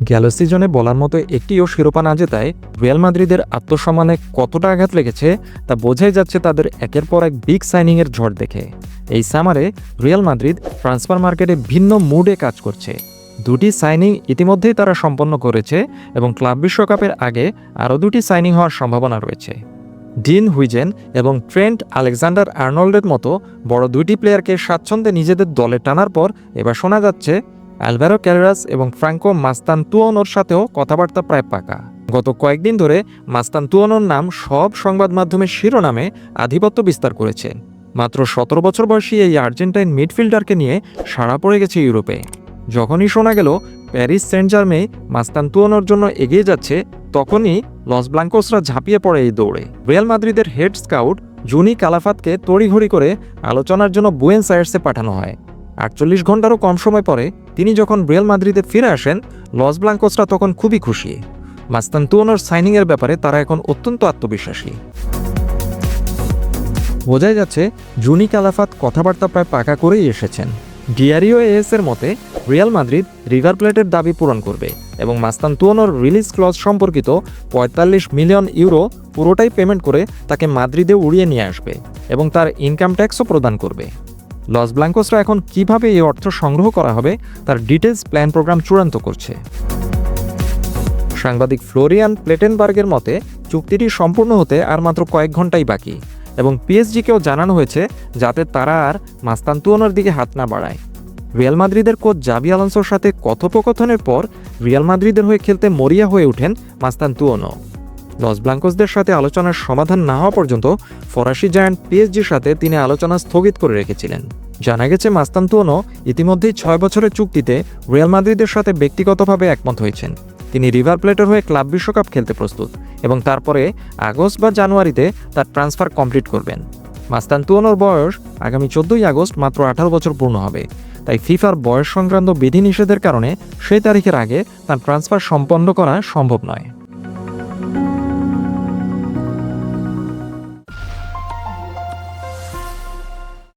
গেল সিজনে বলার মতো একটিও শিরোপা না জেতায় রিয়াল মাদ্রিদের আত্মসম্মানে কতটা আঘাত লেগেছে তা বোঝাই যাচ্ছে তাদের একের পর এক বিগ সাইনিংয়ের ঝড় দেখে। এই সামারে রিয়াল মাদ্রিদ ট্রান্সফার মার্কেটে ভিন্ন মুডে কাজ করছে। দুটি সাইনিং ইতিমধ্যেই তারা সম্পন্ন করেছে এবং ক্লাব বিশ্বকাপের আগে আরও দুটি সাইনিং হওয়ার সম্ভাবনা রয়েছে। ডিন হুইজেন এবং ট্রেন্ট আলেকজান্ডার আর্নল্ডের মতো বড় দুইটি প্লেয়ারকে স্বাচ্ছন্দ্যে নিজেদের দলে টানার পর এবার শোনা যাচ্ছে আলভারো ক্যারেরাস এবং ফ্রাঙ্কো মাস্তানতুয়ানোর সাথেও কথাবার্তা প্রায় পাকা। গত কয়েকদিন ধরে মাস্তানতুয়ানোর নাম সব সংবাদ মাধ্যমের শিরোনামে আধিপত্য বিস্তার করেছে। মাত্র 17 বছর বয়সী এই আর্জেন্টাইন মিডফিল্ডারকে নিয়ে সাড়া পড়ে গেছে ইউরোপে। যখনই শোনা গেল প্যারিস সেন্ট জার্মে মাস্তানতুয়ানোর জন্য এগিয়ে যাচ্ছে, তখনই লস ব্লাঙ্কোসরা ঝাঁপিয়ে পড়ে এই দৌড়ে। রিয়াল মাদ্রিদের হেড স্কাউট জুনি কালাফাতকে তড়িঘড়ি করে আলোচনার জন্য বুয়েন্স আয়ার্সে পাঠানো হয়। 48 ঘন্টারও কম সময় পরে তিনি যখন রিয়াল মাদ্রিদে ফিরে আসেন, লস ব্লাঙ্কোসরা তখন খুবই খুশি। মাস্তানতুয়ানোর সাইনিংয়ের ব্যাপারে তারা এখন অত্যন্ত আত্মবিশ্বাসী। বোঝাই যাচ্ছে জুনি কালাফাত কথাবার্তা প্রায় পাকা করেই এসেছেন। ডিয়ারিও এর মতে রিয়াল মাদ্রিদ রিভার প্লেটের দাবি পূরণ করবে এবং মাস্তানতুয়ানোর রিলিজ ক্লজ সম্পর্কিত 45 মিলিয়ন ইউরো পুরোটাই পেমেন্ট করে তাকে মাদ্রিদে উড়িয়ে নিয়ে আসবে এবং তার ইনকাম ট্যাক্সও প্রদান করবে। লস ব্লাঙ্কোসরা এখন কিভাবে এই অর্থ সংগ্রহ করা হবে তার ডিটেলস প্ল্যান প্রোগ্রাম চূড়ান্ত করছে। সাংবাদিক ফ্লোরিয়ান প্লেটেনবার্গের মতে চুক্তিটি সম্পূর্ণ হতে আর মাত্র কয়েক ঘন্টাই বাকি এবং পিএসজিকেও জানানো হয়েছে যাতে তারা আর মাস্তানতুয়ানোর দিকে হাত না বাড়ায়। রিয়াল মাদ্রিদের কোচ জাভি আলোনসোর সাথে কথোপকথনের পর রিয়াল মাদ্রিদের হয়ে খেলতে মরিয়া হয়ে ওঠেন মাস্তানতুয়ানো। লস ব্লাঙ্কোসদের সাথে আলোচনার সমাধান না হওয়া পর্যন্ত ফরাসি জায়ান্ট পিএসজির সাথে তিনি আলোচনা স্থগিত করে রেখেছিলেন। জানা গেছে মাস্তানতুয়ানো ইতিমধ্যেই 6 বছরের চুক্তিতে রিয়াল মাদ্রিদের সাথে ব্যক্তিগতভাবে একমত হয়েছেন। তিনি রিভার প্লেটের হয়ে ক্লাব বিশ্বকাপ খেলতে প্রস্তুত এবং তারপরে আগস্ট বা জানুয়ারিতে তার ট্রান্সফার কমপ্লিট করবেন। মাস্তানতুয়ানোর বয়স আগামী 14 আগস্ট মাত্র 18 বছর পূর্ণ হবে, তাই ফিফার বয়স সংক্রান্ত বিধিনিষেধের কারণে সেই তারিখের আগে তার ট্রান্সফার সম্পন্ন করা সম্ভব নয়।